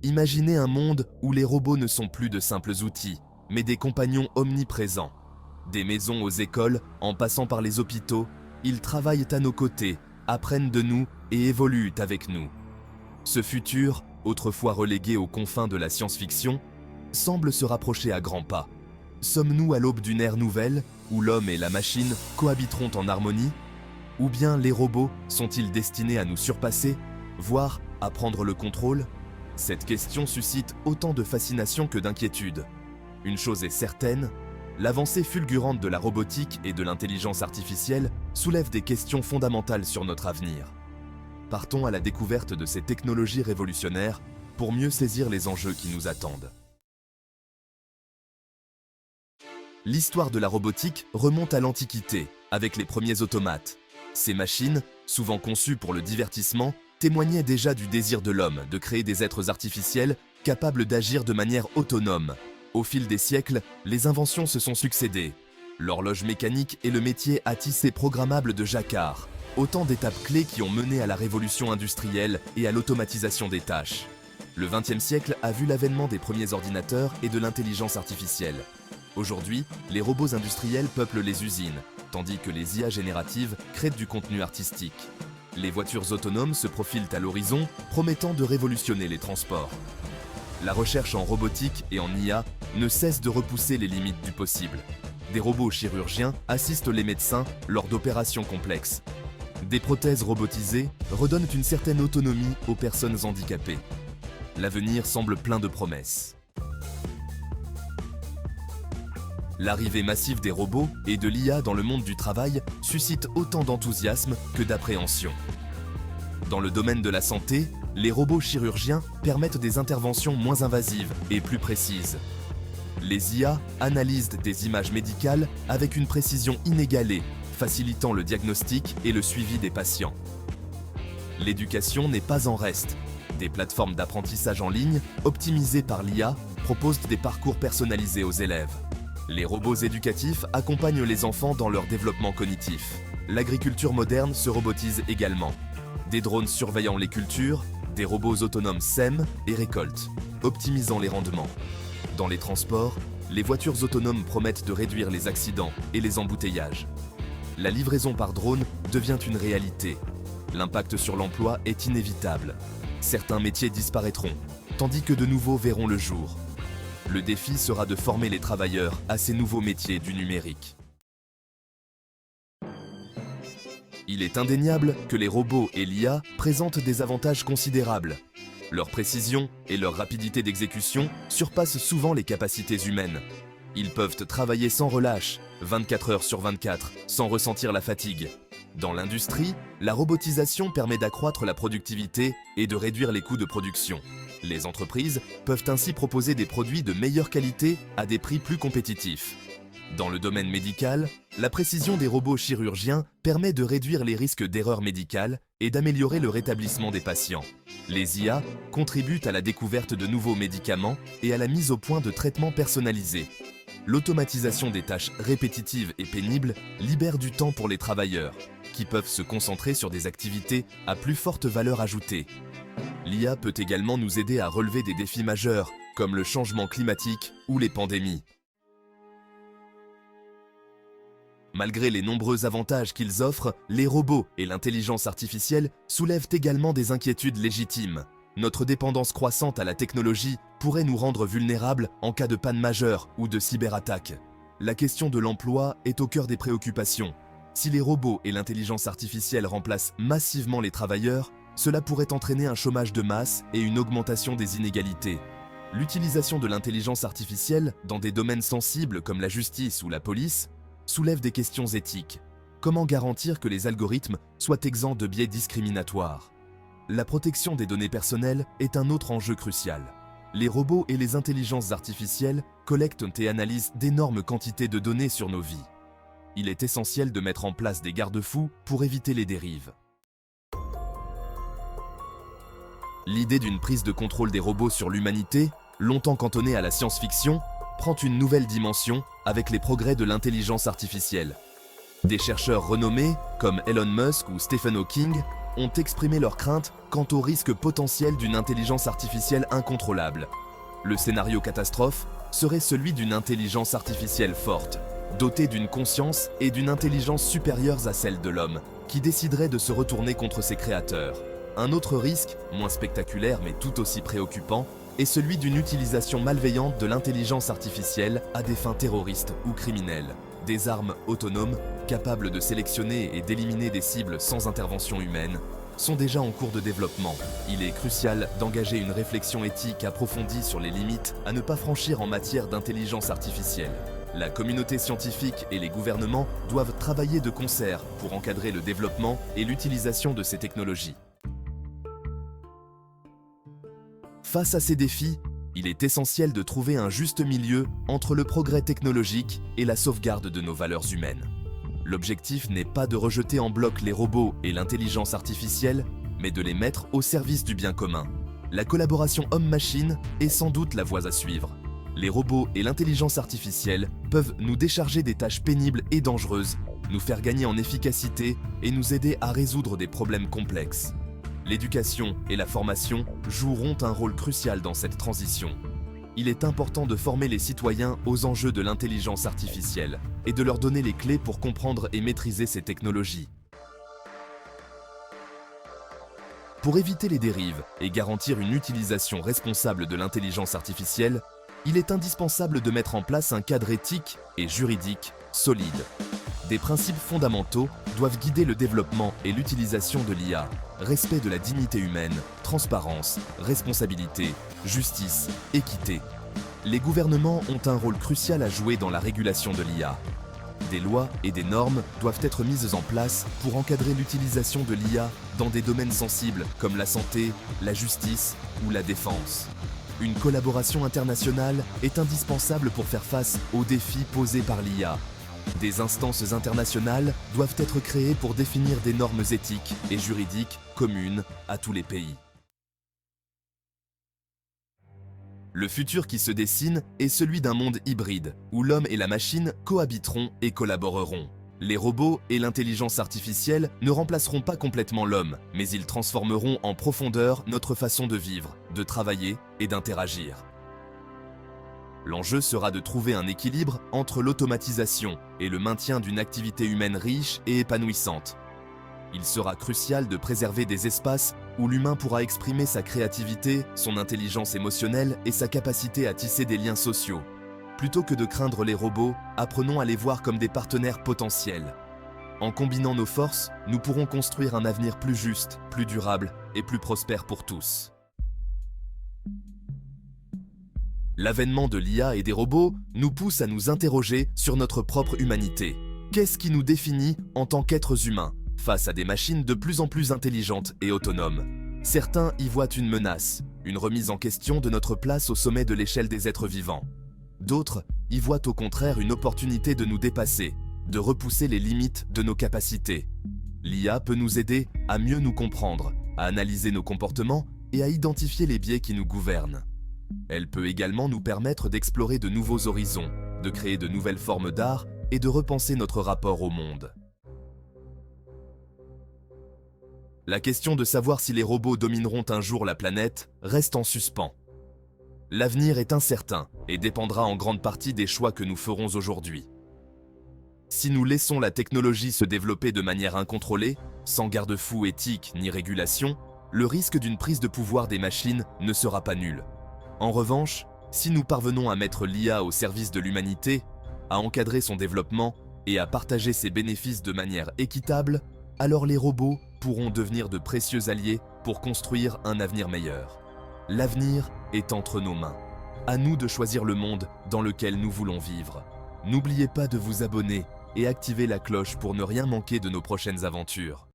Imaginez un monde où les robots ne sont plus de simples outils, mais des compagnons omniprésents. Des maisons aux écoles, en passant par les hôpitaux, ils travaillent à nos côtés, apprennent de nous et évoluent avec nous. Ce futur, autrefois relégué aux confins de la science-fiction, semble se rapprocher à grands pas. Sommes-nous à l'aube d'une ère nouvelle, où l'homme et la machine cohabiteront en harmonie? Ou bien les robots sont-ils destinés à nous surpasser, voire à prendre le contrôle? Cette question suscite autant de fascination que d'inquiétude. Une chose est certaine, l'avancée fulgurante de la robotique et de l'intelligence artificielle soulève des questions fondamentales sur notre avenir. Partons à la découverte de ces technologies révolutionnaires pour mieux saisir les enjeux qui nous attendent. L'histoire de la robotique remonte à l'Antiquité, avec les premiers automates. Ces machines, souvent conçues pour le divertissement, témoignaient déjà du désir de l'homme de créer des êtres artificiels capables d'agir de manière autonome. Au fil des siècles, les inventions se sont succédées. L'horloge mécanique et le métier à tisser programmable de jacquard. Autant d'étapes clés qui ont mené à la révolution industrielle et à l'automatisation des tâches. Le XXe siècle a vu l'avènement des premiers ordinateurs et de l'intelligence artificielle. Aujourd'hui, les robots industriels peuplent les usines, tandis que les IA génératives créent du contenu artistique. Les voitures autonomes se profilent à l'horizon, promettant de révolutionner les transports. La recherche en robotique et en IA ne cesse de repousser les limites du possible. Des robots chirurgiens assistent les médecins lors d'opérations complexes. Des prothèses robotisées redonnent une certaine autonomie aux personnes handicapées. L'avenir semble plein de promesses. L'arrivée massive des robots et de l'IA dans le monde du travail suscite autant d'enthousiasme que d'appréhension. Dans le domaine de la santé, les robots chirurgiens permettent des interventions moins invasives et plus précises. Les IA analysent des images médicales avec une précision inégalée, facilitant le diagnostic et le suivi des patients. L'éducation n'est pas en reste. Des plateformes d'apprentissage en ligne, optimisées par l'IA, proposent des parcours personnalisés aux élèves. Les robots éducatifs accompagnent les enfants dans leur développement cognitif. L'agriculture moderne se robotise également. Des drones surveillant les cultures, des robots autonomes sèment et récoltent, optimisant les rendements. Dans les transports, les voitures autonomes promettent de réduire les accidents et les embouteillages. La livraison par drone devient une réalité. L'impact sur l'emploi est inévitable. Certains métiers disparaîtront, tandis que de nouveaux verront le jour. Le défi sera de former les travailleurs à ces nouveaux métiers du numérique. Il est indéniable que les robots et l'IA présentent des avantages considérables. Leur précision et leur rapidité d'exécution surpassent souvent les capacités humaines. Ils peuvent travailler sans relâche, 24 heures sur 24, sans ressentir la fatigue. Dans l'industrie, la robotisation permet d'accroître la productivité et de réduire les coûts de production. Les entreprises peuvent ainsi proposer des produits de meilleure qualité à des prix plus compétitifs. Dans le domaine médical, la précision des robots chirurgiens permet de réduire les risques d'erreurs médicales et d'améliorer le rétablissement des patients. Les IA contribuent à la découverte de nouveaux médicaments et à la mise au point de traitements personnalisés. L'automatisation des tâches répétitives et pénibles libère du temps pour les travailleurs, qui peuvent se concentrer sur des activités à plus forte valeur ajoutée. L'IA peut également nous aider à relever des défis majeurs, comme le changement climatique ou les pandémies. Malgré les nombreux avantages qu'ils offrent, les robots et l'intelligence artificielle soulèvent également des inquiétudes légitimes. Notre dépendance croissante à la technologie pourrait nous rendre vulnérables en cas de panne majeure ou de cyberattaque. La question de l'emploi est au cœur des préoccupations. Si les robots et l'intelligence artificielle remplacent massivement les travailleurs, cela pourrait entraîner un chômage de masse et une augmentation des inégalités. L'utilisation de l'intelligence artificielle dans des domaines sensibles comme la justice ou la police soulève des questions éthiques. Comment garantir que les algorithmes soient exempts de biais discriminatoires? La protection des données personnelles est un autre enjeu crucial. Les robots et les intelligences artificielles collectent et analysent d'énormes quantités de données sur nos vies. Il est essentiel de mettre en place des garde-fous pour éviter les dérives. L'idée d'une prise de contrôle des robots sur l'humanité, longtemps cantonnée à la science-fiction, prend une nouvelle dimension avec les progrès de l'intelligence artificielle. Des chercheurs renommés, comme Elon Musk ou Stephen Hawking, ont exprimé leurs craintes quant au risque potentiel d'une intelligence artificielle incontrôlable. Le scénario catastrophe serait celui d'une intelligence artificielle forte, dotée d'une conscience et d'une intelligence supérieures à celle de l'homme, qui déciderait de se retourner contre ses créateurs. Un autre risque, moins spectaculaire mais tout aussi préoccupant, est celui d'une utilisation malveillante de l'intelligence artificielle à des fins terroristes ou criminelles. Des armes autonomes, capables de sélectionner et d'éliminer des cibles sans intervention humaine, sont déjà en cours de développement. Il est crucial d'engager une réflexion éthique approfondie sur les limites à ne pas franchir en matière d'intelligence artificielle. La communauté scientifique et les gouvernements doivent travailler de concert pour encadrer le développement et l'utilisation de ces technologies. Face à ces défis, il est essentiel de trouver un juste milieu entre le progrès technologique et la sauvegarde de nos valeurs humaines. L'objectif n'est pas de rejeter en bloc les robots et l'intelligence artificielle, mais de les mettre au service du bien commun. La collaboration homme-machine est sans doute la voie à suivre. Les robots et l'intelligence artificielle peuvent nous décharger des tâches pénibles et dangereuses, nous faire gagner en efficacité et nous aider à résoudre des problèmes complexes. L'éducation et la formation joueront un rôle crucial dans cette transition. Il est important de former les citoyens aux enjeux de l'intelligence artificielle et de leur donner les clés pour comprendre et maîtriser ces technologies. Pour éviter les dérives et garantir une utilisation responsable de l'intelligence artificielle, il est indispensable de mettre en place un cadre éthique et juridique solide. Des principes fondamentaux doivent guider le développement et l'utilisation de l'IA. Respect de la dignité humaine, transparence, responsabilité, justice, équité. Les gouvernements ont un rôle crucial à jouer dans la régulation de l'IA. Des lois et des normes doivent être mises en place pour encadrer l'utilisation de l'IA dans des domaines sensibles comme la santé, la justice ou la défense. Une collaboration internationale est indispensable pour faire face aux défis posés par l'IA. Des instances internationales doivent être créées pour définir des normes éthiques et juridiques communes à tous les pays. Le futur qui se dessine est celui d'un monde hybride, où l'homme et la machine cohabiteront et collaboreront. Les robots et l'intelligence artificielle ne remplaceront pas complètement l'homme, mais ils transformeront en profondeur notre façon de vivre, de travailler et d'interagir. L'enjeu sera de trouver un équilibre entre l'automatisation et le maintien d'une activité humaine riche et épanouissante. Il sera crucial de préserver des espaces où l'humain pourra exprimer sa créativité, son intelligence émotionnelle et sa capacité à tisser des liens sociaux. Plutôt que de craindre les robots, apprenons à les voir comme des partenaires potentiels. En combinant nos forces, nous pourrons construire un avenir plus juste, plus durable et plus prospère pour tous. L'avènement de l'IA et des robots nous pousse à nous interroger sur notre propre humanité. Qu'est-ce qui nous définit en tant qu'êtres humains face à des machines de plus en plus intelligentes et autonomes? Certains y voient une menace, une remise en question de notre place au sommet de l'échelle des êtres vivants. D'autres y voient au contraire une opportunité de nous dépasser, de repousser les limites de nos capacités. L'IA peut nous aider à mieux nous comprendre, à analyser nos comportements et à identifier les biais qui nous gouvernent. Elle peut également nous permettre d'explorer de nouveaux horizons, de créer de nouvelles formes d'art et de repenser notre rapport au monde. La question de savoir si les robots domineront un jour la planète reste en suspens. L'avenir est incertain et dépendra en grande partie des choix que nous ferons aujourd'hui. Si nous laissons la technologie se développer de manière incontrôlée, sans garde-fou éthique ni régulation, le risque d'une prise de pouvoir des machines ne sera pas nul. En revanche, si nous parvenons à mettre l'IA au service de l'humanité, à encadrer son développement et à partager ses bénéfices de manière équitable, alors les robots pourront devenir de précieux alliés pour construire un avenir meilleur. L'avenir est entre nos mains. À nous de choisir le monde dans lequel nous voulons vivre. N'oubliez pas de vous abonner et activer la cloche pour ne rien manquer de nos prochaines aventures.